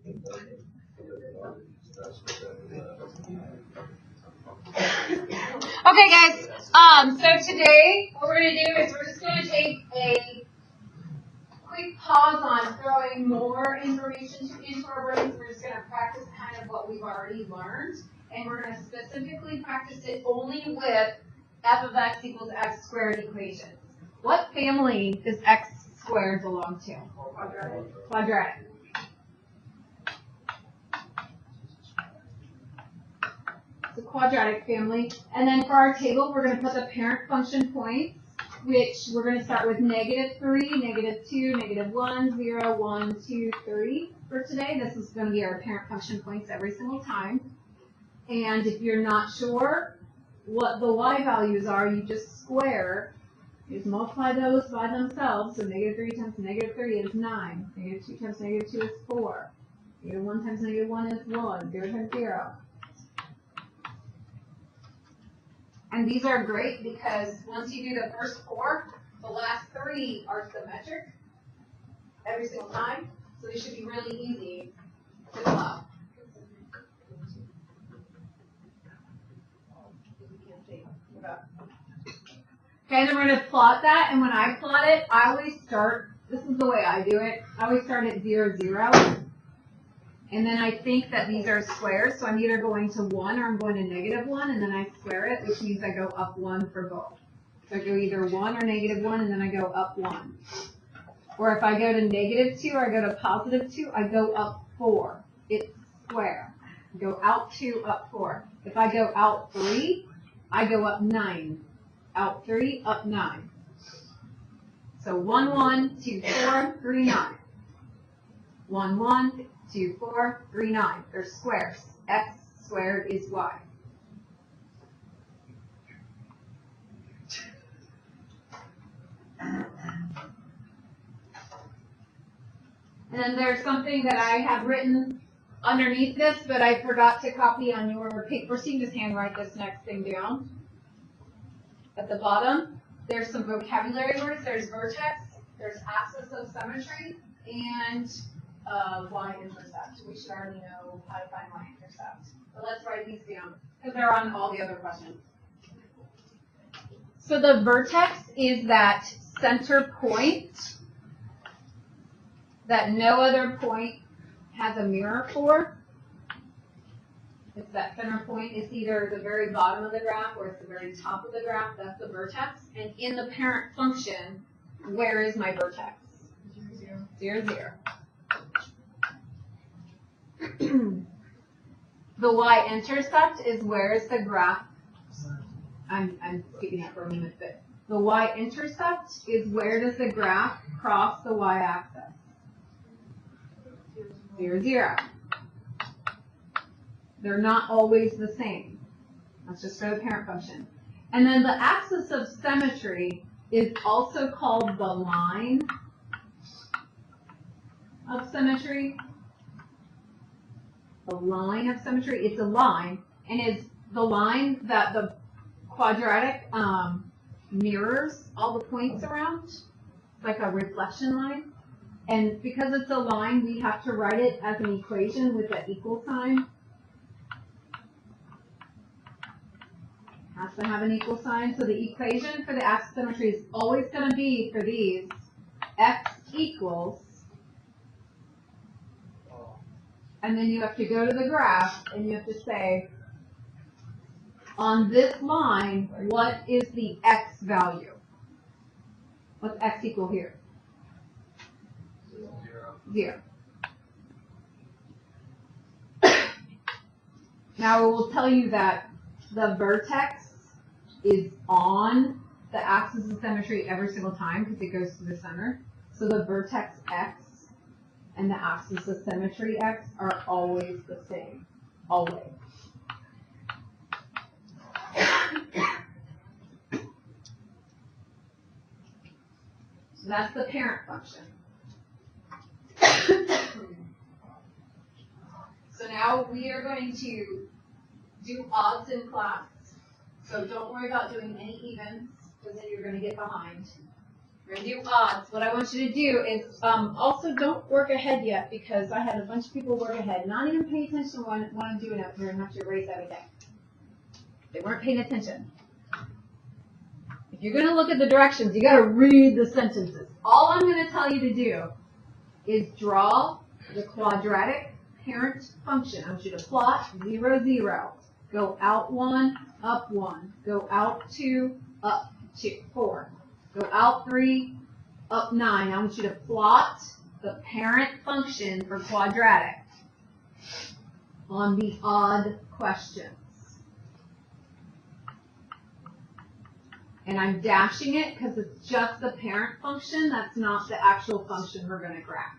Okay, guys. So today, what we're going to do is we're just going to take a quick pause on throwing more information into our brains. We're just going to practice kind of what we've already learned, and we're going to specifically practice it only with f of x equals x squared equations. What family does x squared belong to? Quadratic. Quadratic. The quadratic family. And then for our table, we're going to put the parent function points, which we're going to start with -3, -2, -1, 0, 1, 2, 3 for today. This is going to be our parent function points every single time. And if you're not sure what the y values are, you just square. You just multiply those by themselves. So -3 times -3 is 9. -2 times -2 is 4. -1 times -1 is 1. 0 times 0. And these are great because once you do the first 4, the last 3 are symmetric every single time. So they should be really easy to fill out. Okay, then we're going to plot that. And when I plot it, I always start, this is the way I do it. I always start at 0, 0. And then I think that these are squares, so I'm either going to 1 or I'm going to -1, and then I square it, which means I go up 1 for both. So I go either 1 or -1, and then I go up 1. Or if I go to -2 or I go to +2, I go up 4. It's square. I go out 2, up 4. If I go out 3, I go up 9. Out 3, up 9. So 1, 1, 2, 4, 3, 9. 1, 1, 2, 4, 3, 9. They're squares. X squared is y. And then there's something that I have written underneath this, but I forgot to copy on your paper, so you can just handwrite this next thing down. At the bottom, there's some vocabulary words. There's vertex, there's axis of symmetry, and y-intercept. We should already know how to find y-intercept. But let's write these down, because they're on all the other questions. So the vertex is that center point that no other point has a mirror for. It's that center point. It's either the very bottom of the graph or it's the very top of the graph. That's the vertex. And in the parent function, where is my vertex? 0, 0. 0. The y-intercept is where is the graph. I'm skipping that for a minute, but the y-intercept is where does the graph cross the y-axis? 0, 0. They're not always the same. That's just for the parent function. And then the axis of symmetry is also called the line of symmetry. The line of symmetry, it's a line, and it's the line that the quadratic mirrors all the points around. It's like a reflection line. And because it's a line, we have to write it as an equation with the equal sign. Has to have an equal sign. So the equation for the axis of symmetry is always going to be, for these, x equals, and then you have to go to the graph and you have to say, on this line, what is the x value? What's x equal here? 0. Now it will tell you that the vertex is on the axis of symmetry every single time because it goes to the center. So the vertex x and the axis of symmetry x are always the same. Always. So that's the parent function. So now we are going to do odds in class. So don't worry about doing any evens, because then you're going to get behind. We're going to do odds. What I want you to do is also don't work ahead yet, because I had a bunch of people work ahead, not even pay attention to what I'm doing up here and have to erase everything. They weren't paying attention. If you're going to look at the directions, you got to read the sentences. All I'm going to tell you to do is draw the quadratic parent function. I want you to plot 0, 0. Go out 1, up 1. Go out 2, up 2, 4. Go out 3, up 9. I want you to plot the parent function for quadratic on the odd questions. And I'm dashing it because it's just the parent function. That's not the actual function we're going to graph.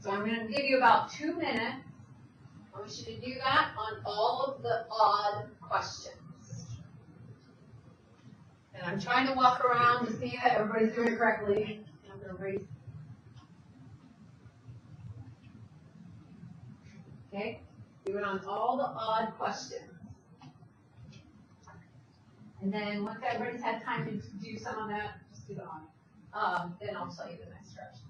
So I'm going to give you about 2 minutes. I want you to do that on all of the odd questions. And I'm trying to walk around to see that everybody's doing it correctly. I'm going to erase. Okay? Do it on all the odd questions. And then once everybody's had time to do some of that, just do the odd. Then I'll tell you the next directions.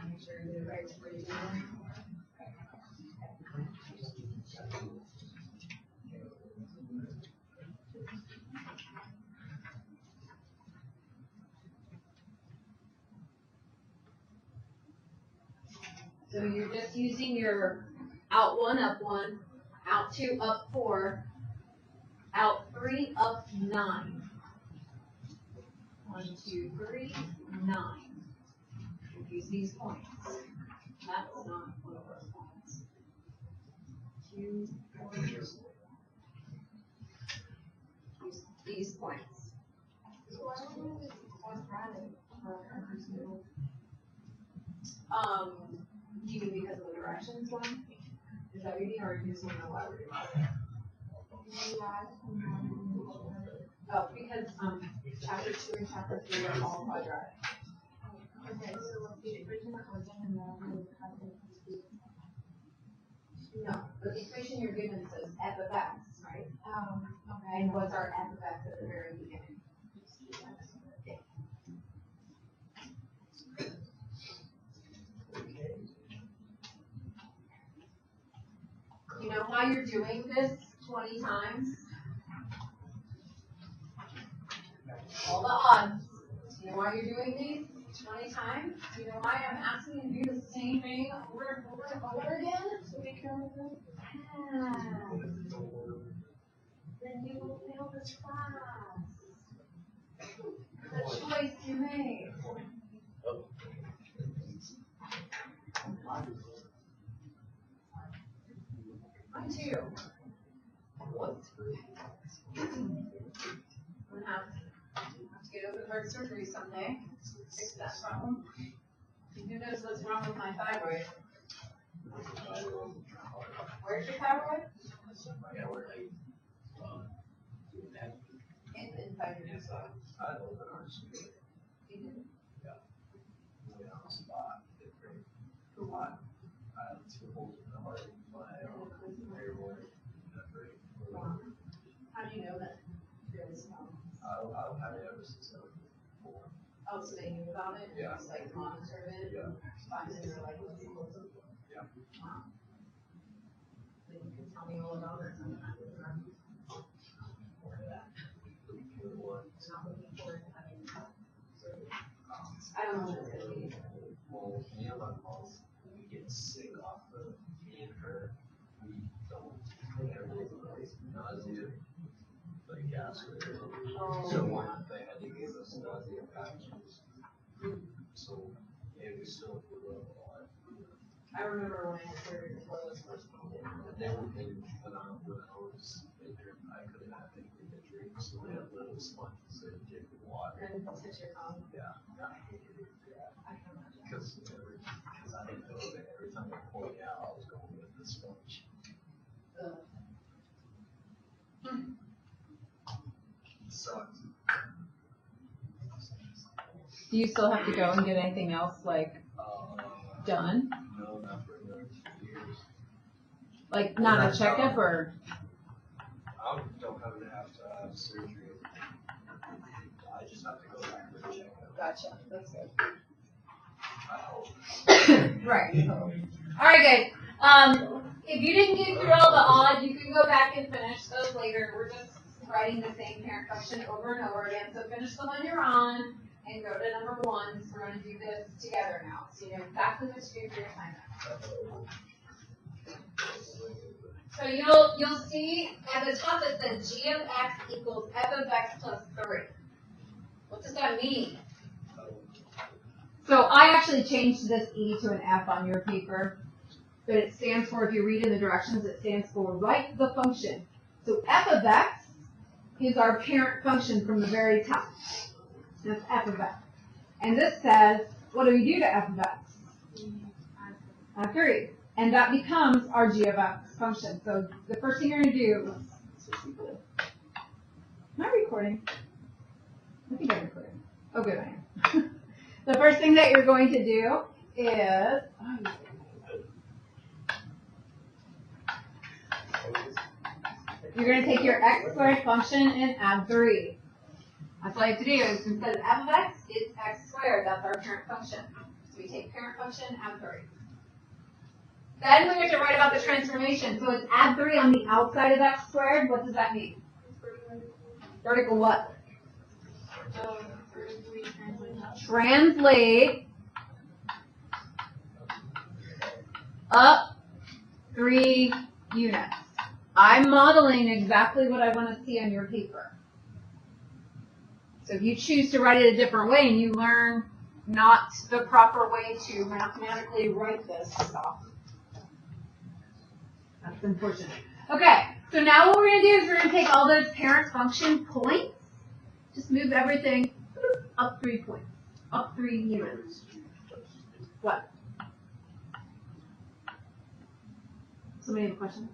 Make sure you do it right before you do it. So you're just using your out 1, up 1, out 2, up 4, out 3, up 9. 1, 2, 3, 9. Use these points. That's not one of those points. 2, 4. Use these points. You mean because of the directions one? Is that what you mean, or you just want to know why we're doing that? Oh, because chapter 2 and chapter 3 are all quadratic. Okay, so the original no, but the equation you're given says f of x, right? Okay. And what's our f of x at the very beginning? You know why you're doing this 20 times? All the odds. You know why you're doing these 20 times? You know why I'm asking you to do the same thing over and over and over again? So be careful. Yeah. Then you will fail this class. The choice you made. Mine too. What? I'm gonna have to get open heart surgery someday. Fix that problem. Who knows what's wrong with my thyroid? Where's your thyroid? Inside your nose. You did? How do you know that? I've had it ever since I was 4. Oh, so they knew about it? Yeah. Just like monitored it? Yeah. Find it or like, Yeah. wow. Then you can tell me all about it sometime. Not looking forward to having surgery. I don't know what it's going to be. Well, me and my mom, we get sick off of me and her. We don't everything like nausea, like gas. So one, they had to give us nausea packages. So it was still a lot. I remember when I had surgery before those first ones. And then when I was in there, I couldn't have anything to drink, so they had little sponges that did water. And touch your tongue. Yeah. I hated it. Because I didn't know that every time I poured it out, I was going with the sponge. It sucked. Do you still have to go and get anything else like done? No, not for another 2 years. Like not a checkup or? I don't have to have surgery. I just have to go back for a checkup. Gotcha. That's good. I hope. Right. All right, guys. If you didn't get through all the odds, you can go back and finish those later. We're just writing the same parent function over and over again. So finish the one you're on and go to number 1. So we're going to do this together now. So you know exactly what to do for your assignment. So you'll see at the top it says g of x equals f of x plus 3. What does that mean? So I actually changed this e to an f on your paper, but it stands for, if you read in the directions, it stands for write the function. So f of x is our parent function from the very top. That's f of x. And this says, what do we do to f of x? Add 3. And that becomes our g of x function. So the first thing you're going to do is, am I recording? I think I'm recording. Oh, good, I am. The first thing that you're going to do is, you're going to take your x squared function and add 3. That's all you have to do. Is instead of f of x, it's x squared. That's our parent function. So we take parent function, add 3. Then we have to write about the transformation. So it's add 3 on the outside of x squared. What does that mean? Vertical what? Translate up 3 units. I'm modeling exactly what I want to see on your paper. So if you choose to write it a different way and you learn not the proper way to mathematically write this stuff, that's unfortunate. Okay, so now what we're going to do is we're going to take all those parent function points, just move everything up 3 points, up 3 units. What? Somebody have a question?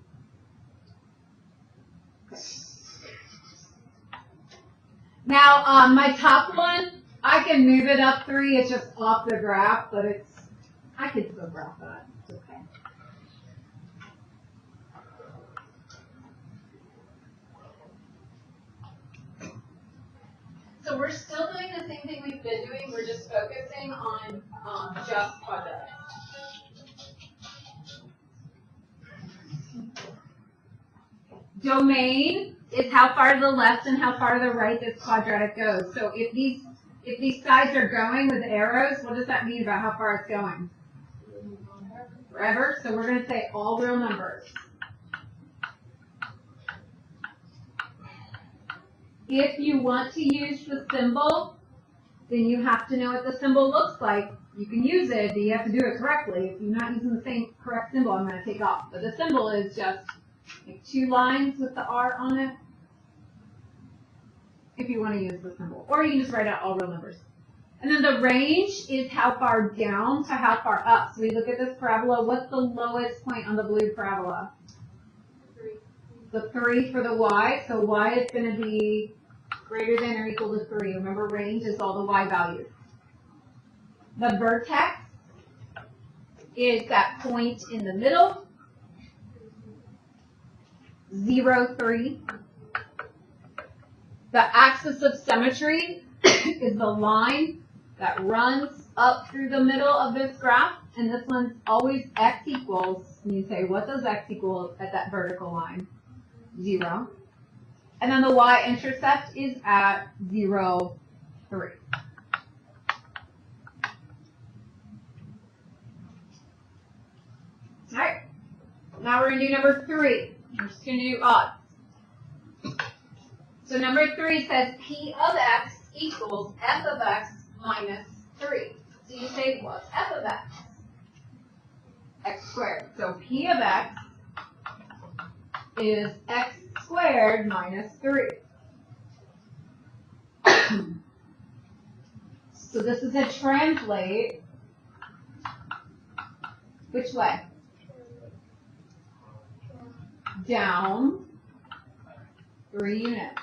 Okay. Now, my top one, I can move it up 3. It's just off the graph, but I could still graph that. It's okay. So we're still doing the same thing we've been doing. We're just focusing on just quadratic. Domain is how far to the left and how far to the right this quadratic goes. So if these sides are going with arrows, what does that mean about how far it's going? Forever. So we're going to say all real numbers. If you want to use the symbol, then you have to know what the symbol looks like. You can use it, but you have to do it correctly. If you're not using the same correct symbol, I'm going to take off. But the symbol is just like 2 lines with the R on it, if you want to use the symbol. Or you can just write out all real numbers. And then the range is how far down to how far up. So we look at this parabola. What's the lowest point on the blue parabola? 3. The 3 for the y. So y is going to be greater than or equal to 3. Remember, range is all the y values. The vertex is that point in the middle. 0, 3. The axis of symmetry is the line that runs up through the middle of this graph, and this one's always x equals, and you say, what does x equal at that vertical line? 0. And then the y-intercept is at 0, 3. All right. Now we're going to do number 3. We're just going to do odds. So number 3 says p of x equals f of x minus 3. So you say, what's f of x? X squared. So p of x is x squared minus 3. So this is a translate. Which way? Down 3 units.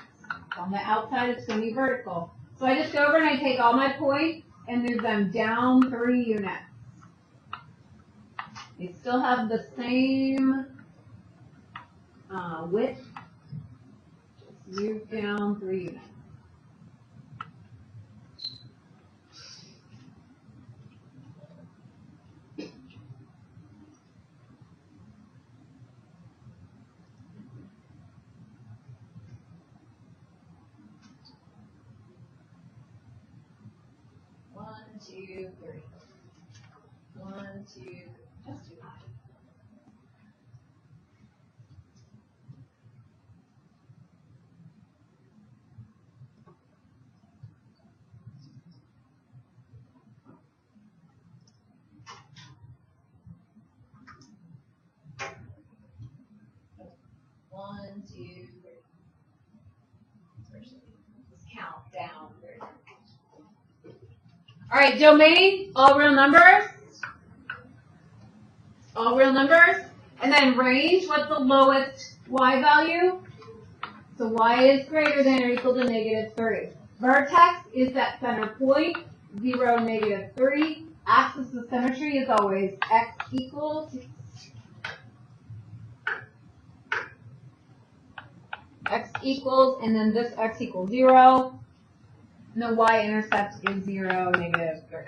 On the outside, it's going to be vertical. So I just go over and I take all my points and move them down 3 units. They still have the same width, Move down 3 units. One, two, three. 1, 2, just do that. One, two, three. Just count down. All right, domain, all real numbers. All real numbers. And then range, what's the lowest y value? So y is greater than or equal to -3. Vertex is that center point, 0, -3. Axis of symmetry is always x equals and then this x equals 0. And the y-intercept is 0, -3.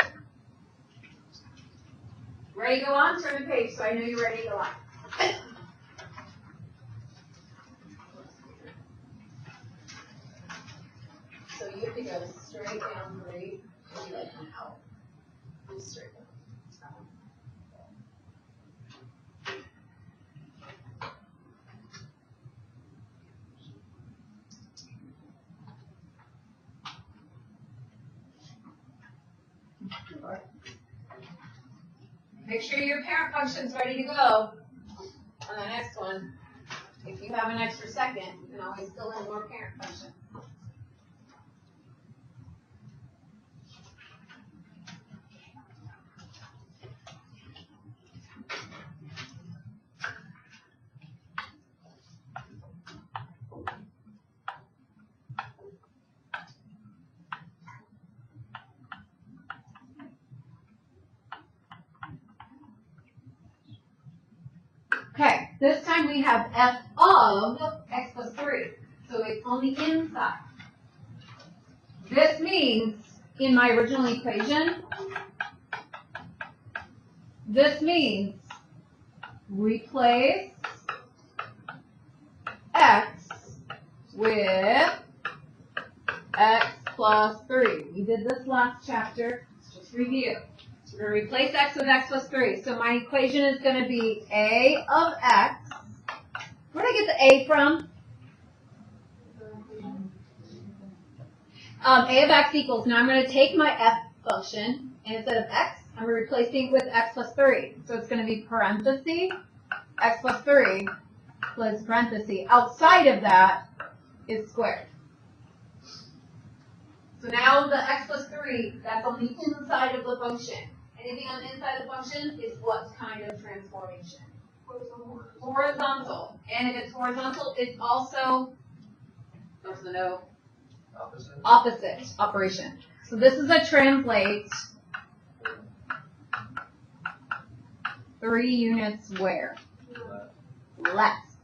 Ready to go on? Turn the page so I know you're ready to go on. So you have to go straight down 3 and you like come out. Just straight down. Make sure your parent function's ready to go on the next one. If you have an extra second, you can always fill in more parent function. Okay, this time we have f of x plus 3. So it's on the inside. This means, in my original equation, this means replace x with x plus 3. We did this last chapter. Just review. So we're going to replace x with x plus 3. So my equation is going to be a of x. Where did I get the a from? A of x equals, now I'm going to take my f function, and instead of x, I'm replacing it with x plus 3. So it's going to be parenthesis, x plus 3, plus parenthesis. Outside of that is squared. So now the x plus 3, that's on the inside of the function. Anything on the inside of the function is what kind of transformation? Horizontal. And if it's horizontal, it's also, there's the no, opposite operation. So this is a translate 3 units where? Left.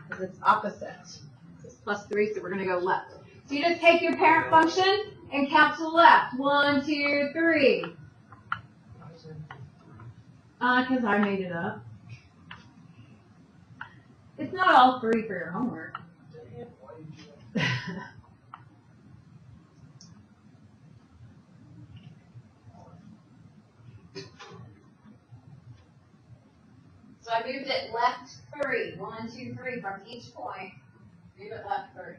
Because it's opposite. It's plus 3, so we're going to go left. So you just take your parent function and count to the left. 1, 2, 3. Because I made it up. It's not all 3 for your homework. So I moved it left 3. 1, 2, 3 from each point. Move it left 3.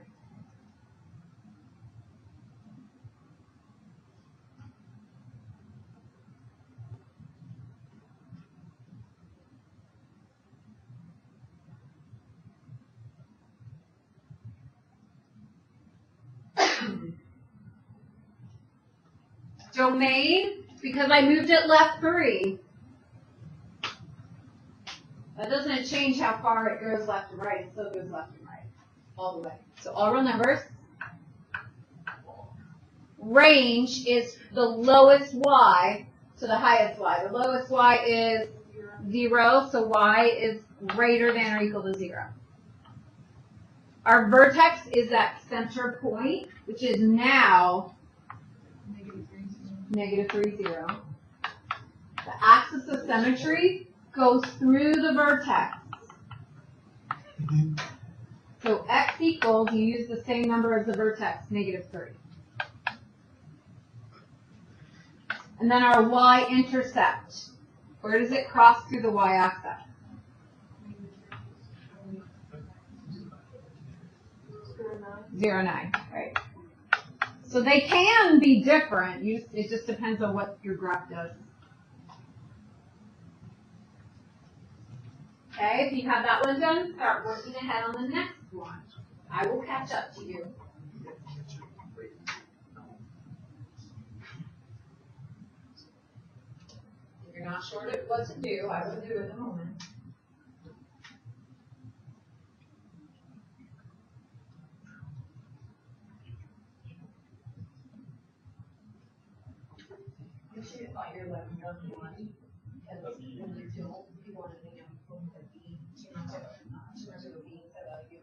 Domain, because I moved it left 3, that doesn't change how far it goes left and right. It still goes left and right, all the way. So all real numbers. Range is the lowest y to the highest y. The lowest y is 0, so y is greater than or equal to 0. Our vertex is that center point, which is now -3, 0. The axis of symmetry goes through the vertex. So x equals, you use the same number as the vertex, -3. And then our y-intercept, where does it cross through the y-axis? 0, 9, right? So they can be different. It just depends on what your graph does. Okay, if you have that one done, start working ahead on the next one. I will catch up to you. If you're not sure what to do, I will do it in a moment. You should thought you're like one, because when you're too old, people want to think of a B, too much of a B instead of a U.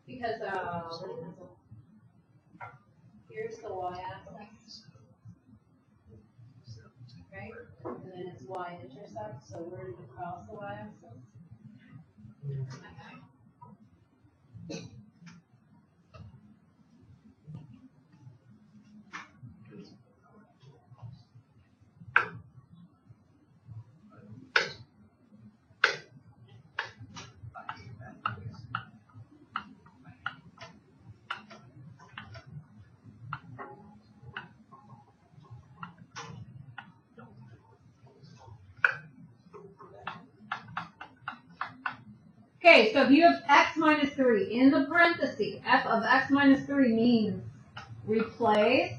Because here's the y-axis, right? And then it's y-intercept, so where did it cross the y-axis? Okay, so if you have x minus 3 in the parentheses, f of x minus 3 means replace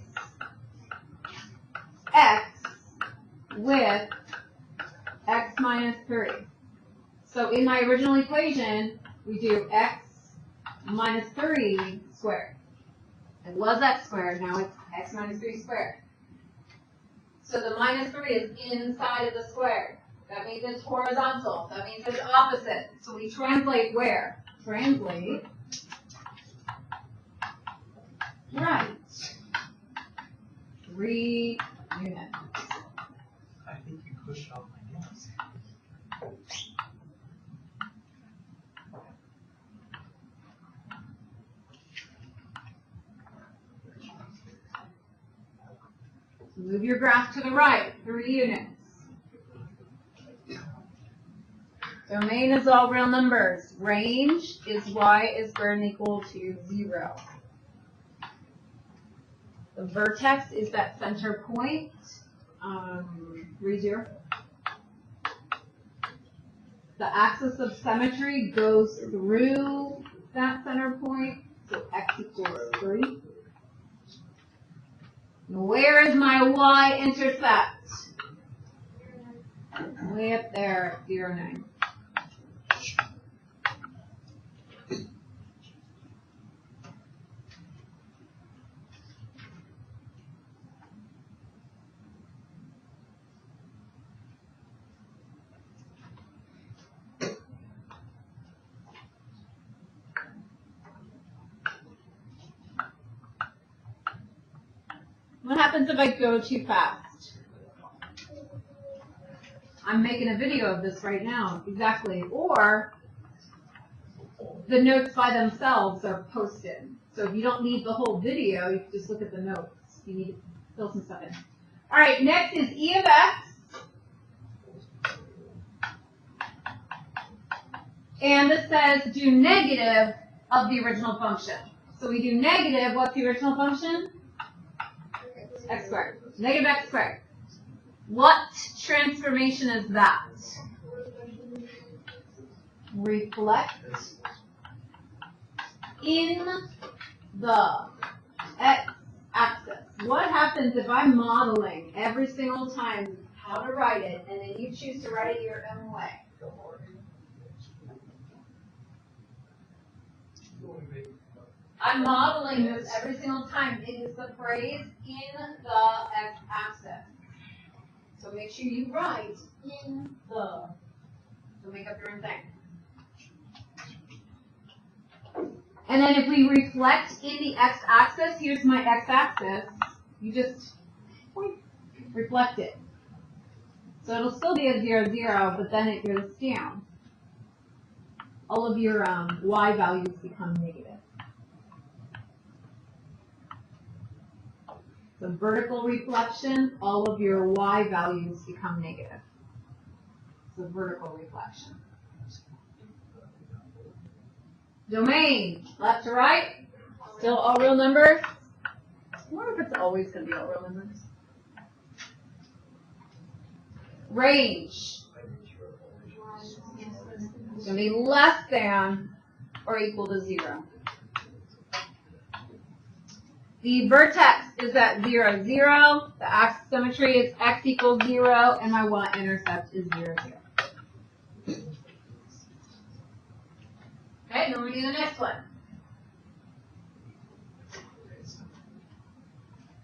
x with x minus 3. So in my original equation, we do x minus 3 squared. It was x squared, now it's x minus 3 squared. So the minus 3 is inside of the square. That means it's horizontal. That means it's opposite. So we translate where? Translate right. 3 units. I think you pushed off my nails. Move your graph to the right, 3 units. Domain is all real numbers. Range is y is greater than or equal to 0. The vertex is that center point. Read your. The axis of symmetry goes through that center point, so x equals 3. Where is my y-intercept? Way up there, 0, 9. What happens if I go too fast? I'm making a video of this right now, exactly. Or the notes by themselves are posted. So if you don't need the whole video, you can just look at the notes. You need to fill some stuff in. All right, next is E of x. And this says do negative of the original function. So we do negative, what's the original function? X squared. Negative x squared. What transformation is that? Reflect in the x-axis. What happens if I'm modeling every single time how to write it, and then you choose to write it your own way? I'm modeling this every single time. It is the phrase in the x-axis. So make sure you write in the, so make up your own thing. And then if we reflect in the x-axis, here's my x-axis, you just reflect it. So it'll still be a 0, 0, but then it goes down. All of your y values become negative. So vertical reflection, all of your y values become negative. So vertical reflection. Domain, left to right, still all real numbers. I wonder if it's always going to be all real numbers. Range. It's going to be less than or equal to 0. The vertex is at 0, 0. The axis symmetry is x equals 0, and my y-intercept is 0, 0. Okay, then we do the next one.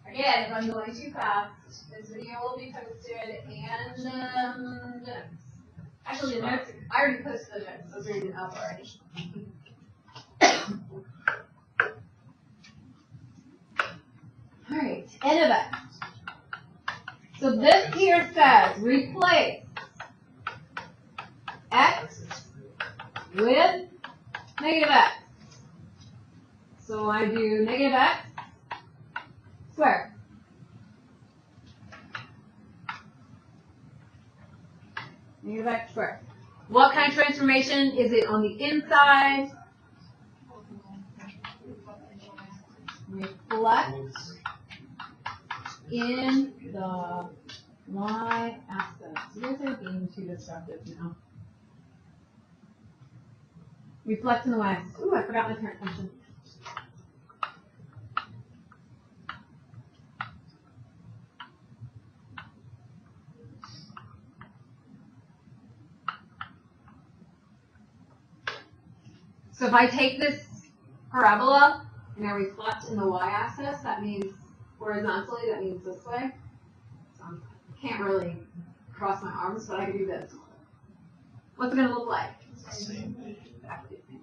Again, if I'm going too fast, this video will be posted, and actually the notes, I already posted the notes, those are even up already. Alright, n of x. So this here says replace x with negative x. So I do negative x squared. Negative x squared. What kind of transformation is it on the inside? Reflect in the y-axis. You guys are being too destructive now. Reflect in the y-axis. Ooh, I forgot my parent function. So if I take this parabola and I reflect in the y-axis, that means horizontally, that means this way. So I can't really cross my arms, but I can do this. What's it going to look like? Same thing. Exactly the same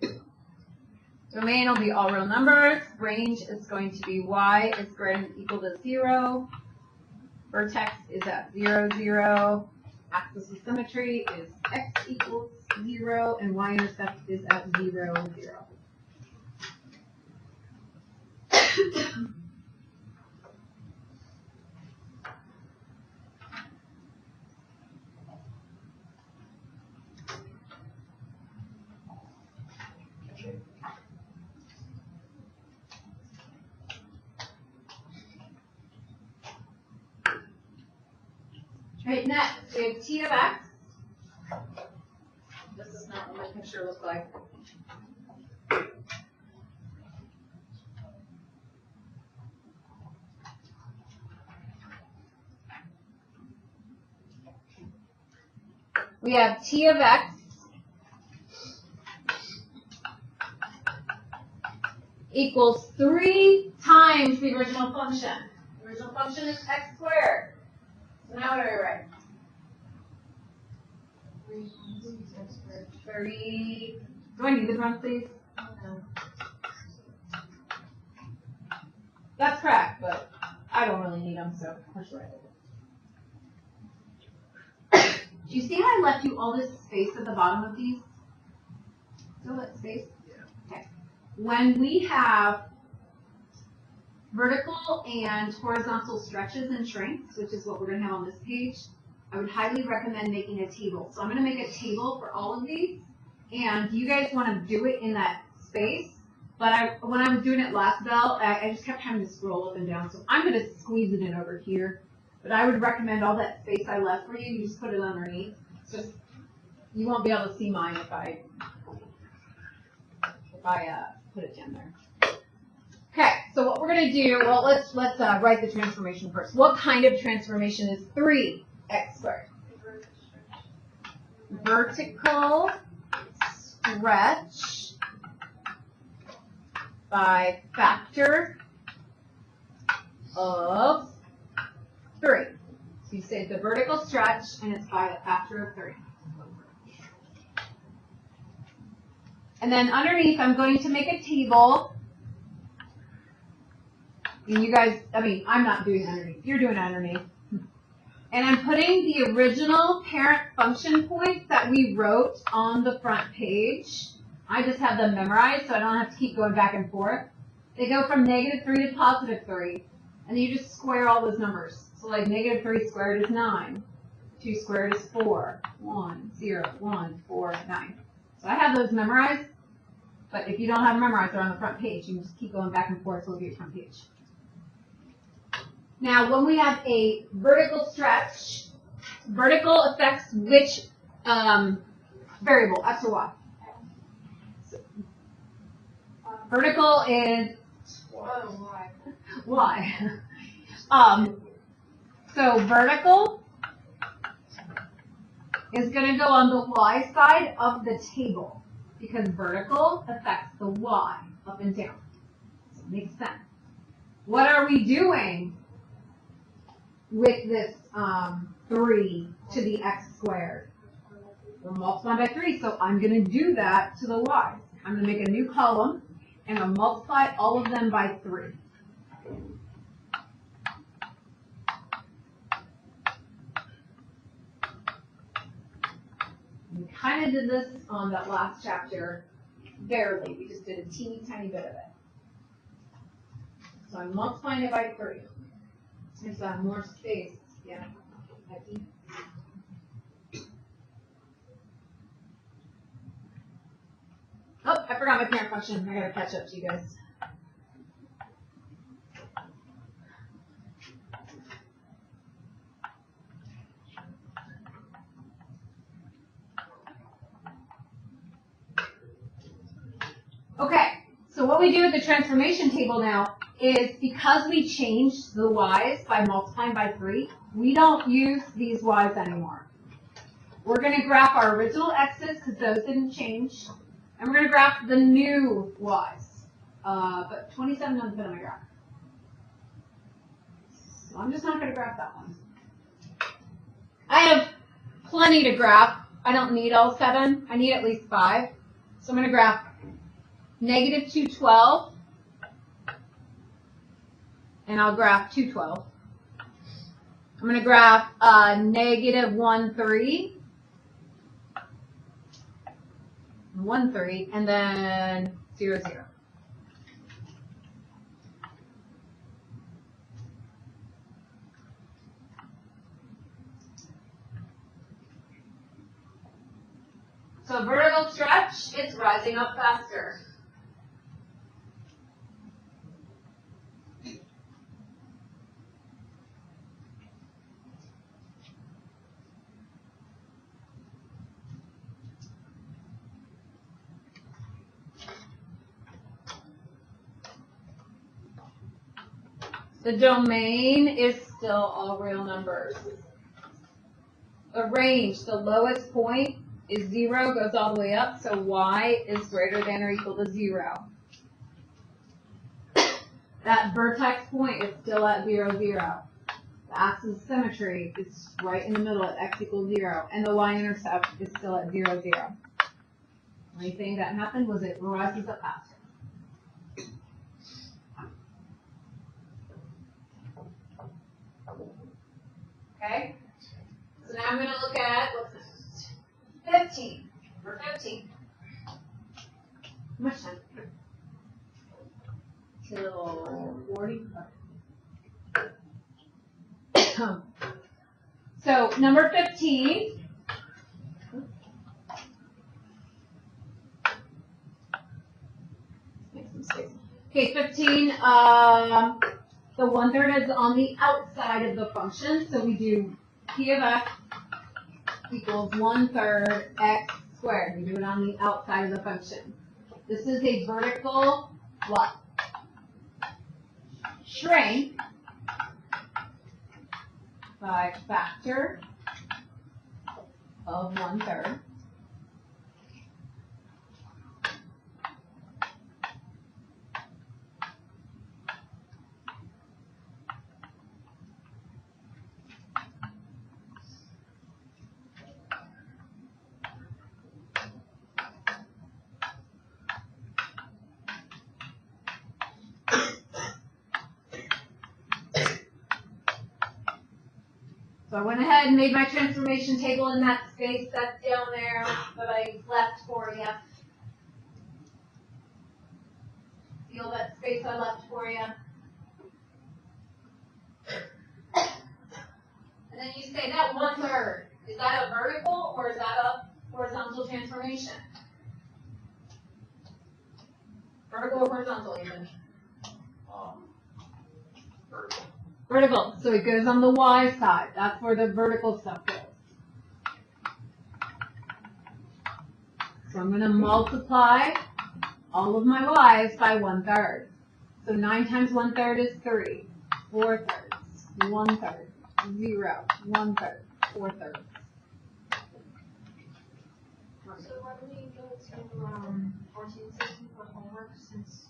thing. Domain will be all real numbers. Range is going to be y is greater than or equal to 0. Vertex is at 0, 0. Axis of symmetry is x equals 0, and y-intercept is at 0, 0. Right, next, we have t of x. This is not what my picture looks like. We have t of x equals 3 times the original function. The original function is x squared. So now what do I write? 30. Do I need the run, please? No. That's correct, but I don't really need them, so of course I write it. Do you see how I left you all this space at the bottom of these? Still that space? Yeah. Okay. When we have vertical and horizontal stretches and shrinks, which is what we're going to have on this page, I would highly recommend making a table. So I'm going to make a table for all of these, and you guys want to do it in that space. But when I was doing it last bell, I just kept having to scroll up and down, so I'm going to squeeze it in over here. But I would recommend all that space I left for you, you just put it underneath. It's just, you won't be able to see mine if I put it down there. Okay, so what we're going to do, well, let's write the transformation first. What kind of transformation is 3x squared? Vertical stretch by factor of 3. So you say the vertical stretch, and it's by a factor of 3. And then underneath, I'm going to make a table. And you guys, I mean, I'm not doing underneath. You're doing underneath. And I'm putting the original parent function points that we wrote on the front page. I just have them memorized, so I don't have to keep going back and forth. They go from -3 to +3. And you just square all those numbers. So like -3 squared is 9. 2 squared is 4. 1, 0, 1, 4, 9. So I have those memorized. But if you don't have them memorized, they're on the front page. You can just keep going back and forth to look at your front page. Now, when we have a vertical stretch, vertical affects which variable, X or Y? Vertical is Y. So vertical is going to go on the Y side of the table because vertical affects the Y up and down. So it makes sense. What are we doing with this 3 to the x squared? We're multiplying by 3, so I'm going to do that to the y. I'm going to make a new column, and I'll multiply all of them by 3. We kind of did this on that last chapter, barely. We just did a teeny tiny bit of it. So I'm multiplying it by 3. There's more space. Yeah. Oh, I forgot my parent function. I gotta catch up to you guys. Okay, so what we do with the transformation table now is because we changed the y's by multiplying by 3, we don't use these y's anymore. We're going to graph our original x's because those didn't change, and we're going to graph the new y's. But 27 doesn't fit on my graph. So I'm just not going to graph that one. I have plenty to graph. I don't need all 7. I need at least 5. So I'm going to graph -212. And I'll graph 212. I'm going to graph -13, 13, and then 0, 0. So vertical stretch, it's rising up faster. The domain is still all real numbers. The range, the lowest point is 0, goes all the way up, so y is greater than or equal to 0. That vertex point is still at 0, 0. The axis of symmetry is right in the middle at x equals 0, and the y-intercept is still at 0, 0. The only thing that happened was it rises up faster. Okay? So now I'm going to look at, what's next? 15. Number 15. How much time? Till 40. So number 15. Make some space. Okay, 15. The 1/3 is on the outside of the function, so we do p of x equals 1/3 x squared. We do it on the outside of the function. This is a vertical what? Shrink by factor of 1/3. So I went ahead and made my transformation table in that space that's down there that I left for you. Feel that space I left for you. And then you say that 1/3, is that a vertical or is that a horizontal transformation? Vertical or horizontal even? Vertical. Vertical. So it goes on the y side. That's where the vertical stuff goes. So I'm going to multiply all of my y's by 1/3. So 9 times 1/3 is 3. 4 thirds. 1/3. 0. 1/3. 4 thirds. So why don't we go to 14, 16 for homework since,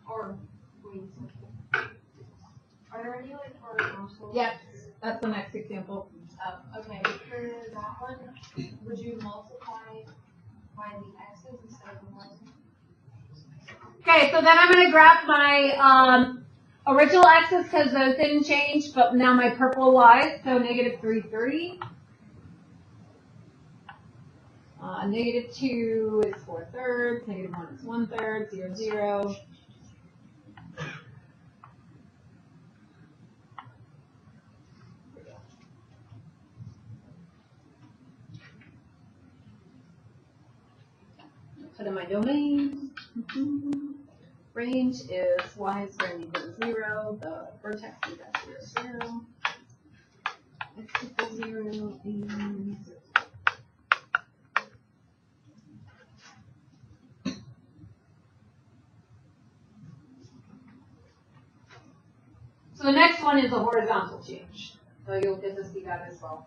or wait, are there any like horizontal? Yes, that's the next example. Okay, for that one, would you multiply by the x's instead of the y's? Okay, so then I'm going to graph my original x's because those didn't change, but now my purple y's, so -3, 3. -2 is 4 thirds, -1 is 1/3, 0, 0. Put in my domain. Range is y is going to equal 0, the vertex is at 0, 0. X equals 0, and 0. So the next one is a horizontal change. So you'll get to see that as well.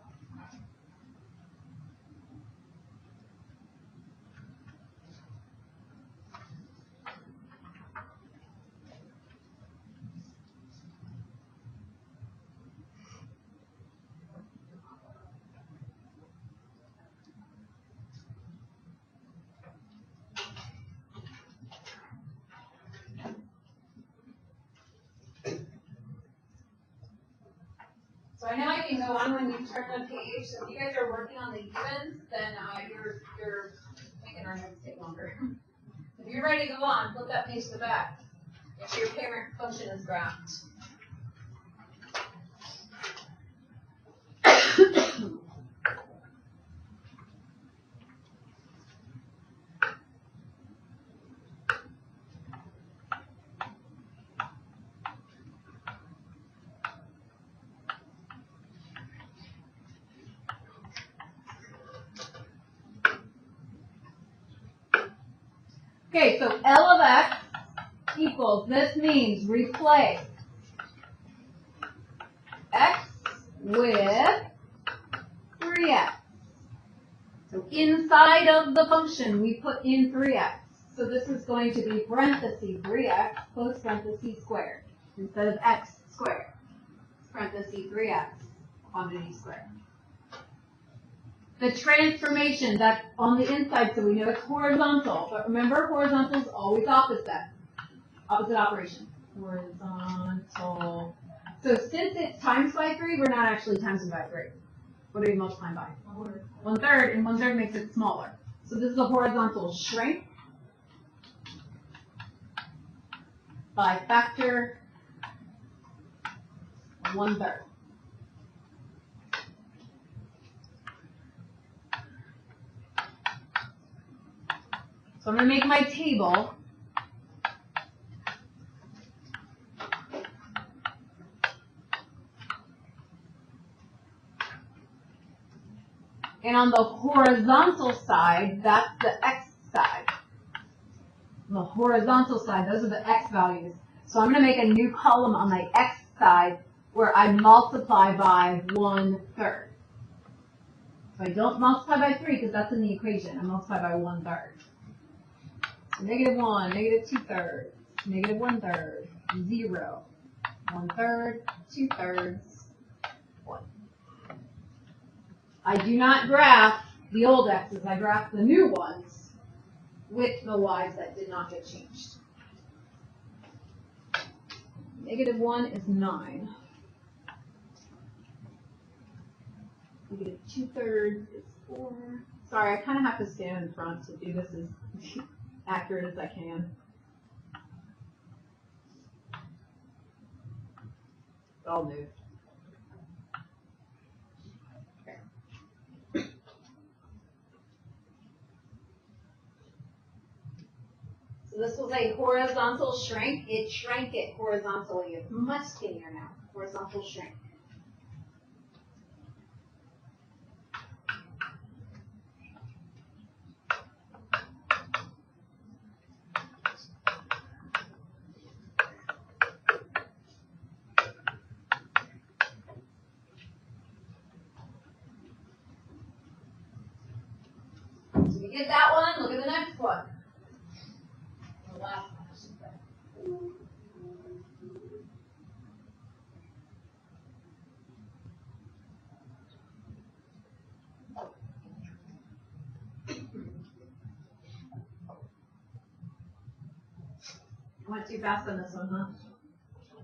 So I know I can go on when you turn the page. So if you guys are working on the evens, then you're making our notes take longer. If you're ready to go on, flip that page to the back. Make sure your parent function is graphed. Okay, so L of x equals, this means replace x with 3x. So inside of the function, we put in 3x. So this is going to be parentheses 3x, close parentheses squared, instead of x squared. Parentheses 3x, quantity squared. The transformation, that's on the inside, so we know it's horizontal. But remember, horizontal is always opposite. Opposite operation. Horizontal. So since it's times by 3, we're not actually timesing by 3. What are we multiplying by? 1/3, and 1/3 makes it smaller. So this is a horizontal shrink by factor 1/3. So I'm going to make my table. And on the horizontal side, that's the x side. On the horizontal side, those are the x values. So I'm going to make a new column on my x side where I multiply by 1/3. So I don't multiply by 3 because that's in the equation. I multiply by 1/3. So -1, -2/3, -1/3, 0, 1/3, 2/3, 1. I do not graph the old x's, I graph the new ones with the y's that did not get changed. -1 is 9. Negative 2/3 is 4. Sorry, I kind of have to stand in front to do this as accurate as I can. It's all moved. So this was a horizontal shrink. It shrank it horizontally. It's much skinnier now. Horizontal shrink. So we did that one. Look at the next one. The last one, I should say. I went too fast on this one, huh?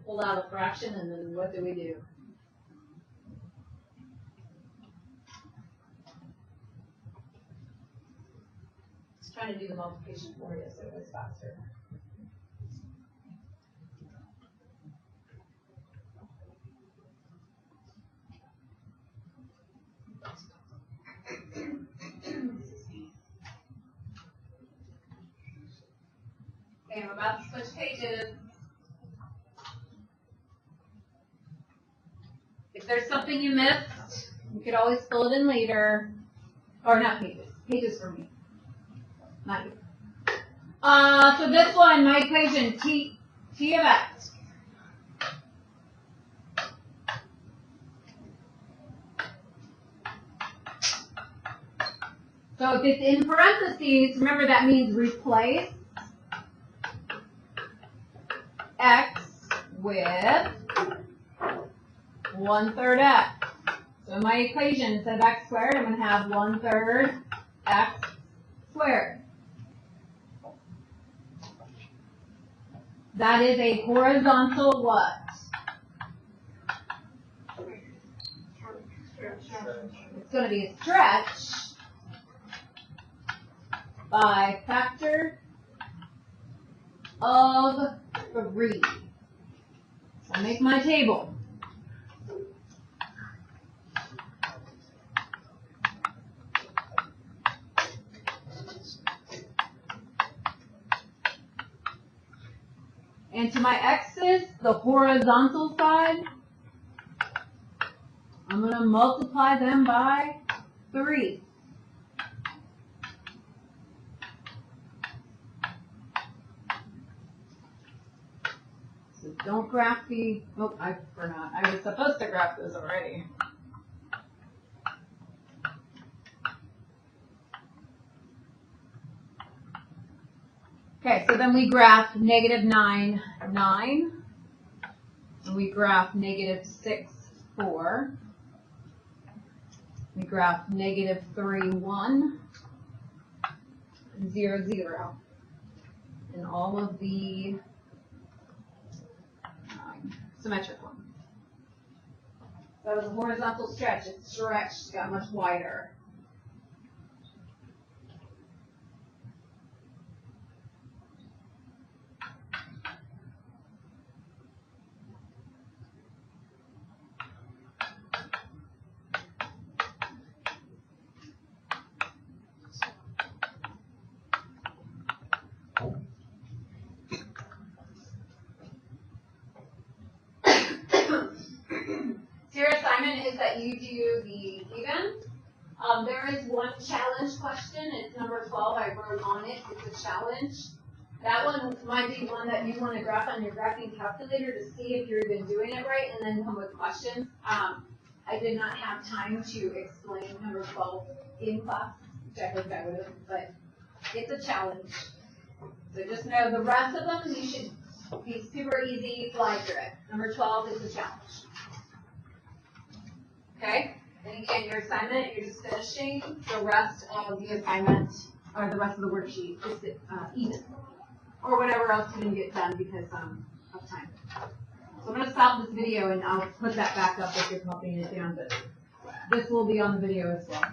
Pulled out a fraction, and then what do we do? Trying to do the multiplication for you so it goes faster. Okay, I'm about to switch pages. If there's something you missed, you could always fill it in later. Or not pages. Pages for me. Not you. So this one, my equation, T of X. So if it's in parentheses, remember that means replace X with 1/3 X. So in my equation, instead of X squared, I'm going to have 1/3 X squared. That is a horizontal what? It's going to be a stretch by factor of 3. So I make my table. And to my x's, the horizontal side, I'm going to multiply them by 3. So don't graph the, oh, I forgot. I was supposed to graph this already. Okay, so then we graph negative 9, 9. And we graph negative 6, 4. We graph negative 3, 1. 0, 0. And all of the symmetric ones. That was a horizontal stretch. It stretched, got much wider. So your assignment is that you do the even. There is one challenge question. It's number 12. I wrote on it. It's a challenge. That one might be one that you want to graph on your graphing calculator to see if you're even doing it right, and then come with questions. I did not have time to explain number 12 in class, which I hope I would have, but it's a challenge. So just know the rest of them, you should be super easy, fly through it. Number 12 is a challenge. Okay? And again, your assignment, you're just finishing the rest of the assignment, or the rest of the worksheet, just even. Or whatever else you didn't get done because of time. So I'm going to stop this video and I'll put that back up if you're copying it down. But this will be on the video as well.